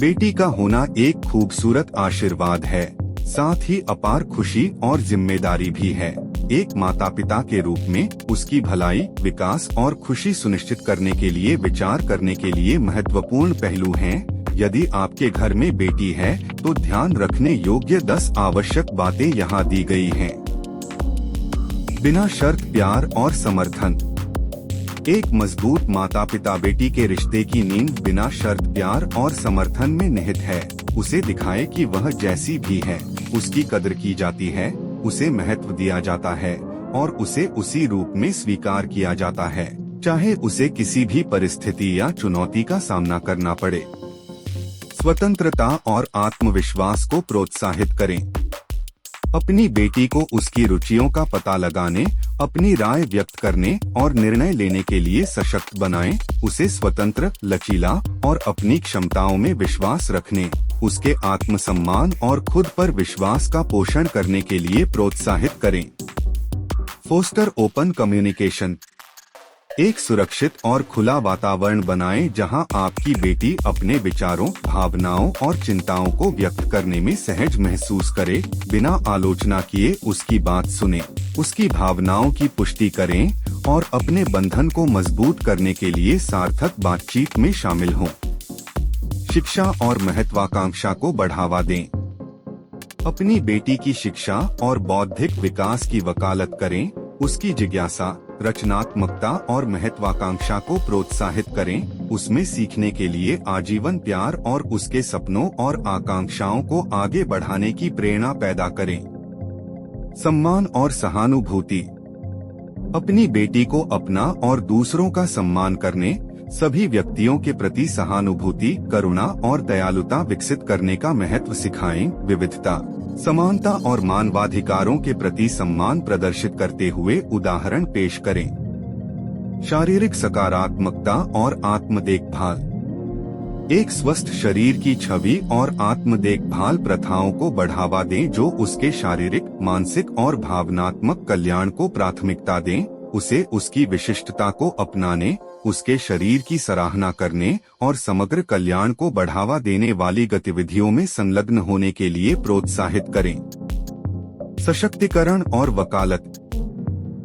बेटी का होना एक खूबसूरत आशीर्वाद है, साथ ही अपार खुशी और जिम्मेदारी भी है। एक माता पिता के रूप में उसकी भलाई, विकास और खुशी सुनिश्चित करने के लिए विचार करने के लिए महत्वपूर्ण पहलू हैं। यदि आपके घर में बेटी है तो ध्यान रखने योग्य 10 आवश्यक बातें यहाँ दी गई हैं। बिना शर्त प्यार और समर्थन। एक मजबूत माता पिता बेटी के रिश्ते की नींव बिना शर्त प्यार और समर्थन में निहित है। उसे दिखाए कि वह जैसी भी है उसकी कदर की जाती है, उसे महत्व दिया जाता है और उसे उसी रूप में स्वीकार किया जाता है, चाहे उसे किसी भी परिस्थिति या चुनौती का सामना करना पड़े। स्वतंत्रता और आत्मविश्वास को प्रोत्साहित करें। अपनी बेटी को उसकी रुचियों का पता लगाने, अपनी राय व्यक्त करने और निर्णय लेने के लिए सशक्त बनाएं। उसे स्वतंत्र, लचीला और अपनी क्षमताओं में विश्वास रखने, उसके आत्मसम्मान और खुद पर विश्वास का पोषण करने के लिए प्रोत्साहित करें। Foster open communication. एक सुरक्षित और खुला वातावरण बनाएं जहां आपकी बेटी अपने विचारों, भावनाओं और चिंताओं को व्यक्त करने में सहज महसूस करे। बिना आलोचना किए उसकी बात सुने, उसकी भावनाओं की पुष्टि करें और अपने बंधन को मजबूत करने के लिए सार्थक बातचीत में शामिल हों। शिक्षा और महत्वाकांक्षा को बढ़ावा दें। अपनी बेटी की शिक्षा और बौद्धिक विकास की वकालत करें। उसकी जिज्ञासा, रचनात्मकता और महत्वाकांक्षा को प्रोत्साहित करें। उसमें सीखने के लिए आजीवन प्यार और उसके सपनों और आकांक्षाओं को आगे बढ़ाने की प्रेरणा पैदा करें। सम्मान और सहानुभूति। अपनी बेटी को अपना और दूसरों का सम्मान करने, सभी व्यक्तियों के प्रति सहानुभूति, करुणा और दयालुता विकसित करने का महत्व सिखाएं। विविधता, समानता और मानवाधिकारों के प्रति सम्मान प्रदर्शित करते हुए उदाहरण पेश करें। शारीरिक सकारात्मकता और आत्म देखभाल। एक स्वस्थ शरीर की छवि और आत्म देखभाल प्रथाओं को बढ़ावा दें जो उसके शारीरिक, मानसिक और भावनात्मक कल्याण को प्राथमिकता दें। उसे उसकी विशिष्टता को अपनाने, उसके शरीर की सराहना करने और समग्र कल्याण को बढ़ावा देने वाली गतिविधियों में संलग्न होने के लिए प्रोत्साहित करें। सशक्तिकरण और वकालत।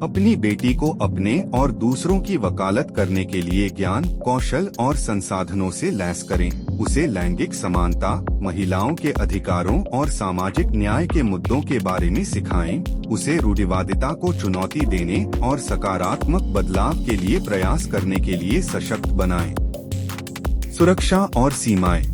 अपनी बेटी को अपने और दूसरों की वकालत करने के लिए ज्ञान, कौशल और संसाधनों से लैस करें। उसे लैंगिक समानता, महिलाओं के अधिकारों और सामाजिक न्याय के मुद्दों के बारे में सिखाएं। उसे रूढ़िवादिता को चुनौती देने और सकारात्मक बदलाव के लिए प्रयास करने के लिए सशक्त बनाएं। सुरक्षा और सीमाएं।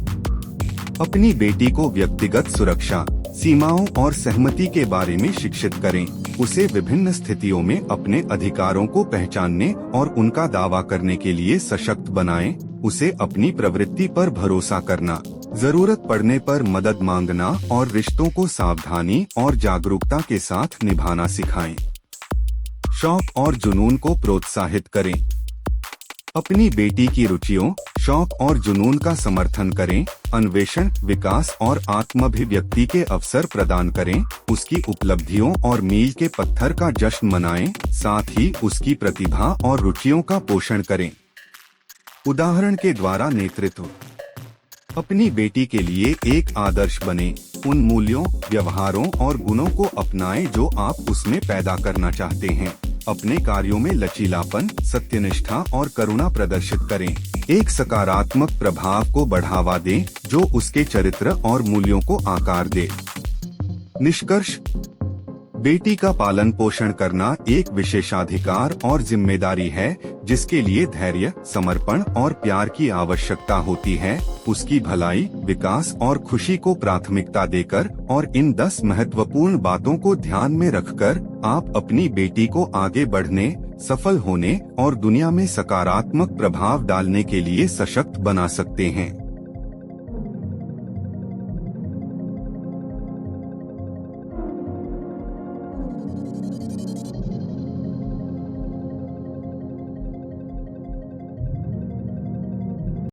अपनी बेटी को व्यक्तिगत सुरक्षा, सीमाओं और सहमति के बारे में शिक्षित करें। उसे विभिन्न स्थितियों में अपने अधिकारों को पहचानने और उनका दावा करने के लिए सशक्त बनाएं। उसे अपनी प्रवृत्ति पर भरोसा करना, जरूरत पड़ने पर मदद मांगना और रिश्तों को सावधानी और जागरूकता के साथ निभाना सिखाएं। शौक और जुनून को प्रोत्साहित करें। अपनी बेटी की रुचियों, शौक और जुनून का समर्थन करें। अन्वेषण, विकास और आत्माभिव्यक्ति के अवसर प्रदान करें। उसकी उपलब्धियों और मील के पत्थर का जश्न मनाएं। साथ ही उसकी प्रतिभा और रुचियों का पोषण करें। उदाहरण के द्वारा नेतृत्व। अपनी बेटी के लिए एक आदर्श बने। उन मूल्यों, व्यवहारों और गुणों को अपनाएं जो आप उसमें पैदा करना चाहते हैं। अपने कार्यों में लचीलापन, सत्यनिष्ठा और करुणा प्रदर्शित करें। एक सकारात्मक प्रभाव को बढ़ावा दें जो उसके चरित्र और मूल्यों को आकार दे। निष्कर्ष, बेटी का पालन पोषण करना एक विशेषाधिकार और जिम्मेदारी है जिसके लिए धैर्य, समर्पण और प्यार की आवश्यकता होती है। उसकी भलाई, विकास और खुशी को प्राथमिकता देकर और इन 10 महत्वपूर्ण बातों को ध्यान में रखकर आप अपनी बेटी को आगे बढ़ने, सफल होने और दुनिया में सकारात्मक प्रभाव डालने के लिए सशक्त बना सकते हैं।